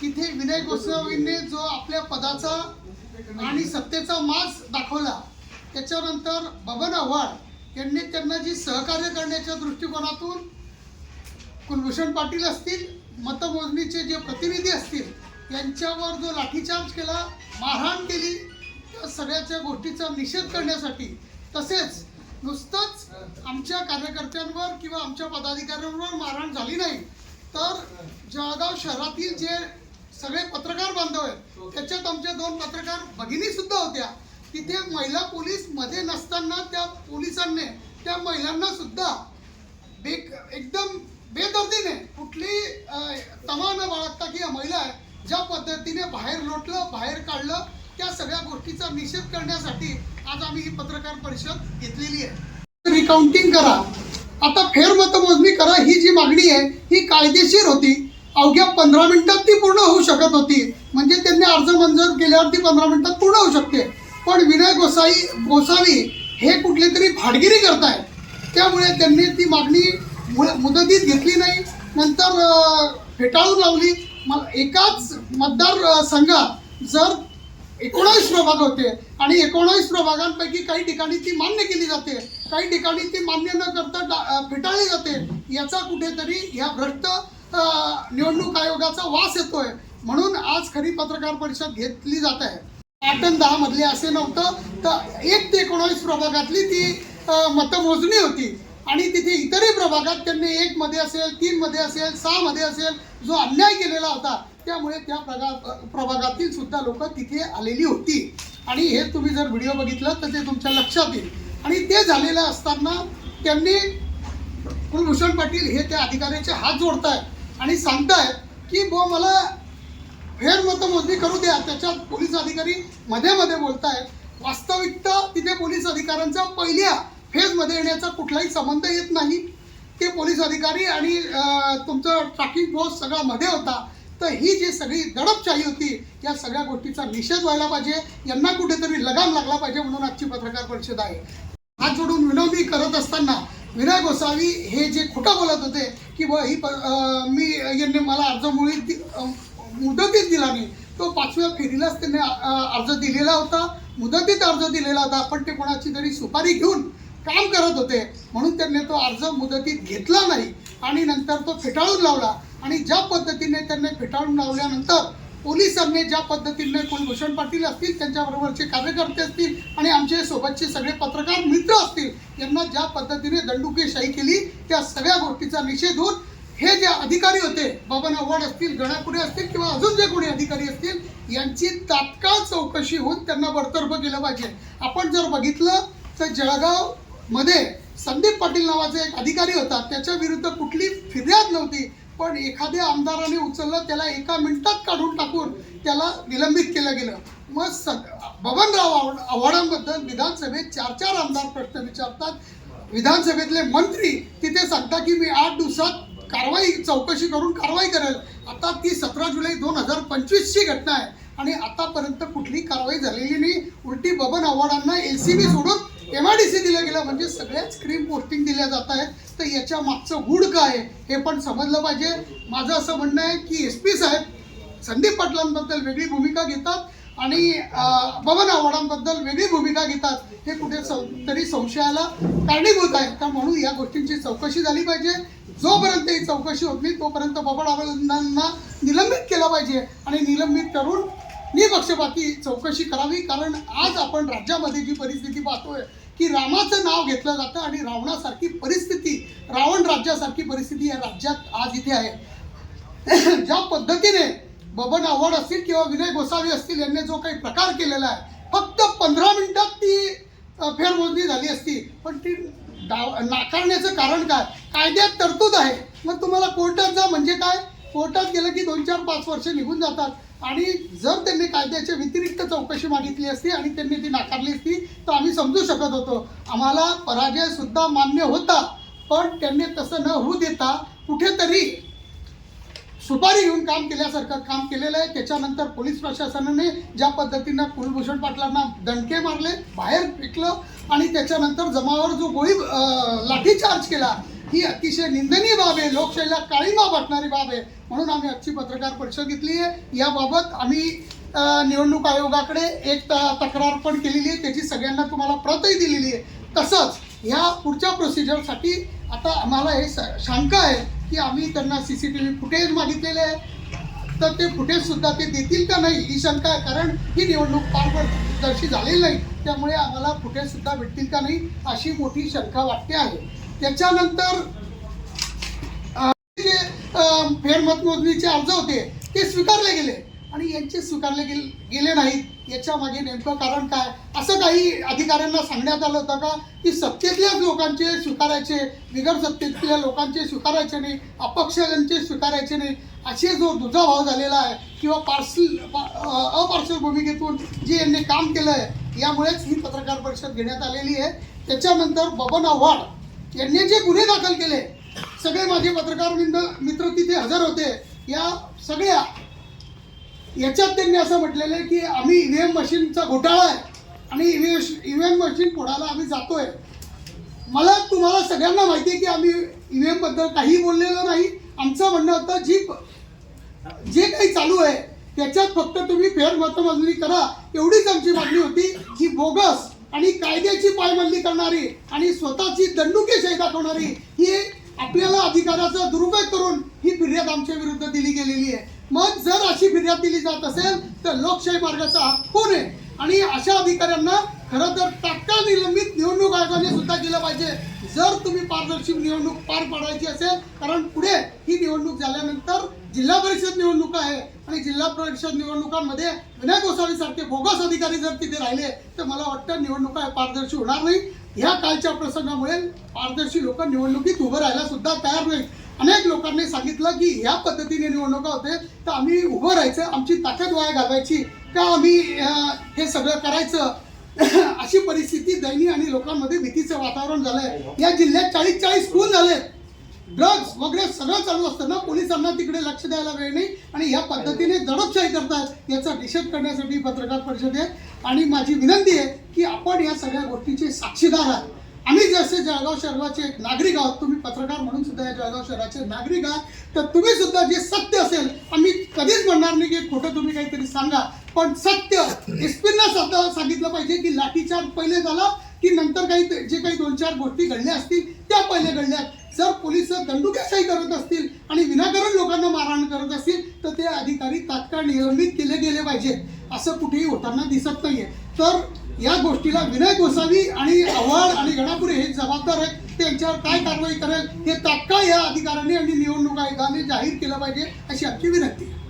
तिथे विनय गोसावींनी जो आपल्या पदाचा आणि सत्तेचा माज दाखवला, त्याच्यानंतर बबन आव्हाड यांनी त्यांना जी सहकार्य करण्याच्या दृष्टिकोनातून कुलभूषण पाटील असतील, मतमोजणीचे जे प्रतिनिधी असतील यांच्यावर जो लाठीचार्ज केला, मारहाण केली, त्या सगळ्याच्या गोष्टीचा निषेध करण्यासाठी, तसेच नुसतंच आमच्या कार्यकर्त्यांवर किंवा आमच्या पदाधिकाऱ्यांवर मारहाण झाली नाही, तर जळगाव शहरातील जे सगळे पत्रकार बांधव आहेत त्याच्यात आमच्या 2 पत्रकार भगिनी सुद्धा होत्या. तिथे महिला पोलीस मध्ये नसताना त्या पोलिसांनी त्या महिलांना सुद्धा एकदम बेदर्दीने कुठली तमा न बाळगता की महिला आहे ज्या पद्धतीने बाहेर लोटलं, बाहेर काढलं, त्या सगळ्या गोष्टीचा निषेध करण्यासाठी आज आम्ही ही पत्रकार परिषद घेतलेली आहे. रिकाउंटिंग करा, आता फेरमतमोजणी करा, ही जी मागणी आहे ही कायदेशीर होती. अवघ्या 15 मिनिटात ती पूर्ण होऊ शकत होती. म्हणजे त्यांनी अर्ज मंजूर केल्यावर ती 15 मिनिटात पूर्ण होऊ शकते. पण विनय गोसावी हे कुठली तरी भाडगिरी करतायत. त्यामुळे त्यांनी ती मागणी मुदतीत घेतली नाही, नंतर फेटाळून लावली. एकाच मतदार संघात जर 19 प्रभाग होते आणि 19 प्रभागांपैकी काही ठिकाणी ती मान्य केली जाते, काही ठिकाणी ती मान्य न करता फेटाळली जाते, याचा कुठेतरी ह्या भ्रष्ट निवडणूक आयोगाचा वास येतोय. म्हणून आज खरी पत्रकार परिषद घेतली जात आहे. 8 आणि 10 मधले असे नव्हतं, तर 1 ते 19 प्रभागातली ती मतमोजणी होती आणि तिथे इतरही प्रभागात त्यांनी 1 मध्ये असेल, 3 मध्ये असेल, 6 मध्ये असेल जो अन्याय केलेला होता, त्यामुळे त्या प्रभागातील सुद्धा लोक तिथे आलेली होती. आणि हे तुम्ही जर व्हिडिओ बघितलं तर ते तुमच्या लक्षात येईल. आणि ते झालेलं असताना त्यांनी कुलभूषण पाटील हे त्या अधिकाऱ्याचे हात जोडतायत आणि सांगतायत की मला फेरमतमोजणी करू द्या. त्याच्यात पोलीस अधिकारी मध्ये मध्ये बोलतायत. वास्तविकता तिथे पोलीस अधिकाऱ्यांचा पहिल्या फेजमध्ये येण्याचा कुठलाही संबंध येत नाही. ते पोलीस अधिकारी आणि तुमचं ट्रॅकिंग फोर्स सगळा मध्ये होता. तर ही जी सगळी दडपशाही होती, या सगळ्या गोष्टीचा निषेध व्हायला पाहिजे. यांना कुठेतरी लगाम लागला पाहिजे, म्हणून आजची पत्रकार परिषद आहे. हात जोडून विनंती करत असताना विनय गोसावी हे जे खोटं बोलत होते की ही यांनी मला अर्ज मुदतीत दिला नाही, तो 5व्या फेरीलाच त्यांनी अर्ज दिलेला होता, मुदतीत अर्ज दिलेला होता. पण ते कोणाची तरी सुपारी घेऊन काम करत होते, म्हणून त्यांनी तो अर्ज मुदतीत घेतला नाही आणि नंतर तो फेटाळून लावला. आणि ज्या पद्धतीने त्यांनी फेटाळून लावल्यानंतर पोलिसांनी ज्या पद्धतीने कुलभूषण पाटील असतील, त्यांच्याबरोबरचे कार्यकर्ते असतील आणि आमचे सोबतचे सगळे पत्रकार मित्र असतील, यांना ज्या पद्धतीने दंडुकेशाही केली, त्या सगळ्या गोष्टीचा निषेध होऊन हे जे अधिकारी होते, बबन आव्हाड असतील, गणापुरे असतील किंवा अजून जे कोणी अधिकारी असतील, यांची तात्काळ चौकशी होऊन त्यांना बडतर्फ केलं पाहिजे. आपण जर बघितलं तर जळगाव मध्ये संदीप पाटील नावाचा एक अधिकारी होता, त्याच्या विरुद्ध कुठली फिर्याद नव्हती, पण एखाद्या आमदाराने उचललं, त्याला 1 मिनिटात काढून टाकून त्याला निलंबित केलं गेलं. मग बबनराव आव्हाडांबद्दल विधानसभेत 4 आमदार प्रश्न विचारतात. विधानसभेतले मंत्री तिथे सांगतात की मी 8 दिवसात चौकशी करून कारवाई करेल. आता ती 17 जुलै 2025ची घटना आहे आणि आतापर्यंत कुठली कारवाई झालेली नाही. उलटी बबन आव्हाडांना LCB सोडून MIDC दिलं गेलं, म्हणजे सगळ्याच स्क्रीन पोस्टिंग दिल्या जात आहेत. तर याच्या मागचं गूढ काय हे पण समजलं पाहिजे. माझं असं म्हणणं आहे की SP साहेब संदीप पाटलांबद्दल वेगळी भूमिका घेतात आणि बबन आव्हाडांबद्दल वेगळी भूमिका घेतात, हे कुठे तरी संशयाला कारणीभूत आहे. तर म्हणून या गोष्टींची चौकशी झाली पाहिजे. जोपर्यंत ही चौकशी होत नाही तोपर्यंत बबन आव्हाडांना निलंबित केलं पाहिजे आणि निलंबित करून निपक्षपाती चौकशी करावी. कारण आज आपण राज्यामध्ये जी परिस्थिती पाहतोय की रामाचं नाव घेतलं जातं आणि रावणासारखी परिस्थिती, रावण राज्यासारखी परिस्थिती या राज्यात आज इथे आहे. ज्या पद्धतीने बबन आव्हाड असतील किंवा विनय गोसावी असतील यांनी जो काही प्रकार केलेला आहे, फक्त 15 मिनिटात ती फेरमोजणी झाली असती, पण ती नाकारण्याचं कारण काय? कायद्यात तरतूद आहे. मग तुम्हाला कोर्टात जा म्हणजे काय? कोर्टात गेलं की 2, 4, 5 वर्ष निघून जातात. आणि जर त्यांनी कायद्याच्या व्यतिरिक्त चौकशी मागितली असती आणि त्यांनी ती नाकारली असती तर आम्ही समजू शकत होतो. आम्हाला पराजय सुद्धा मान्य होता, पण त्यांनी तसं न होऊ देता कुठेतरी सुपारी घेऊन काम केल्यासारखं काम केलेलं आहे. त्याच्यानंतर पोलीस प्रशासनाने ज्या पद्धतीनं कुलभूषण पाटलांना दणके मारले, बाहेर फेकलं आणि त्याच्यानंतर जमावावर जो लाठीचार्ज केला, ही अतिशय निंदनीय बाब आहे, लोकशाहीला काळीमा वाटणारी बाब आहे. म्हणून आम्ही आजची पत्रकार परिषद घेतली आहे. याबाबत आम्ही निवडणूक आयोगाकडे एक तक्रार पण केलेली आहे, त्याची सगळ्यांना तुम्हाला प्रतही दिलेली आहे. तसंच ह्या पुढच्या प्रोसिजरसाठी आता आम्हाला हे शंका आहे की आम्ही त्यांना CCTV फुटेज मागितलेले आहे, तर ते फुटेज सुद्धा ते देतील का नाही ही शंका आहे. कारण ही निवडणूक पारदर्शी झालेली नाही, त्यामुळे आम्हाला फुटेज सुद्धा भेटतील का नाही अशी मोठी शंका वाटते आहे. त्याच्यानंतर जे फेरमतमोजणीचे अर्ज होते ते स्वीकारले गेले आणि यांचे स्वीकारले गेले नाहीत. याच्या मागे नेमकं कारण काय? असं काही अधिकाऱ्यांना सांगण्यात आलं होतं का की सत्तेतल्याच लोकांचे स्वीकारायचे, बिगर सत्तेतल्या लोकांचे स्वीकारायचे नाही, अपक्षांचे स्वीकारायचे नाही, असे जो दुजाभाव झालेला आहे किंवा अपार्शल भूमिकेतून जे यांनी काम केलं आहे, यामुळेच ही पत्रकार परिषद घेण्यात आलेली आहे. त्याच्यानंतर बबन आव्हाड यांनी जे गुन्हे दाखल केले, सगळे माझे पत्रकार मित्र तिथे हजर होते. या सगळ्या याच्यात त्यांनी असं म्हटलेलं आहे की आम्ही EVM मशीनचा घोटाळा आहे आणि EVM मशीन फोडायला आम्ही जातोय. मला तुम्हाला सगळ्यांना माहिती आहे की आम्ही EVM बद्दल काही बोललेलं नाही. आमचं म्हणणं होतं जे काही चालू आहे त्याच्यात फक्त तुम्ही फेरमतमोजणी करा, एवढीच आमची मागणी होती. ही बोगस आणि कायद्याची पायमल्ली करणारी आणि स्वतःची दंडुकेशाही दाखवणारी ही आपल्याला अधिकाराचा दुरुपयोग करून ही फिर्याद आमच्या विरुद्ध दिली गेलेली आहे. मग जर अशी फिर्याद दिली जात असेल तर लोकशाही मार्गाचा हक्क कोण आहे? आणि अशा अधिकाऱ्यांना खरं तर तात्काळ निलंबित निवडणूक आयोगाने सुद्धा केलं पाहिजे जर तुम्ही पारदर्शी निवडणूक पार पाडायची असेल. कारण पुढे ही निवडणूक झाल्यानंतर जिल्हा परिषद निवडणूक आहे आणि जिल्हा परिषद निवडणुकांमध्ये विनय गोसावी सारखे बोगस अधिकारी जर तिथे राहिले तर मला वाटतं निवडणुका पारदर्शी होणार नाही. ह्या कालच्या प्रसंगामुळे पारदर्शी लोक निवडणुकीत उभं राहायला सुद्धा तयार नाहीत. अनेक लोकांनी सांगितलं की ह्या पद्धतीने निवडणुका होते तर आम्ही उभं राहायचं, आमची ताकद वाया घालवायची का, आम्ही हे सगळं करायचं. अशी परिस्थिती दयनीय आणि लोकांमध्ये भीतीचं वातावरण झालंय. या जिल्ह्यात 40 खून झाले, ड्रग्ज वगैरे सगळं चालू असताना पोलिसांना तिकडे लक्ष द्यायला वेळ नाही आणि ह्या पद्धतीने दडपशाही करतात. याचा निषेध करण्यासाठी पत्रकार परिषद आहे आणि माझी विनंती आहे की आपण या सगळ्या गोष्टीचे साक्षीदार आहात. आम्ही जसे जळगाव शहराचे एक नागरिक आहोत, तुम्ही पत्रकार म्हणून सुद्धा या जळगाव शहराचे नागरिक आहात, तर तुम्ही सुद्धा जे सत्य असेल, आम्ही कधीच म्हणणार नाही की खोटं तुम्ही काहीतरी सांगा, पण सत्य SP-ना सुद्धा सांगितलं पाहिजे की लाठीचार्ज पहिले झाला की नंतर काही जे काही 2-4 गोष्टी घडल्या असतील त्या पहिले घडल्यात. जर पोलिस दंडुकेशाही करत असतील आणि विनाकारण लोकांना मारहाण करत असतील तर ते अधिकारी तात्काळ निलंबित केले गेले पाहिजेत. असं कुठेही होताना दिसत नाहीये. तर या गोष्टीला विनय गोसावी आणि आव्हाड आणि गणापुरे हे जबाबदार आहेत. त्यांच्यावर काय कारवाई करेल हे तात्काळ या अधिकाऱ्यांनी आणि निवडणूक आयोगाने जाहीर केलं पाहिजे अशी आमची विनंती आहे.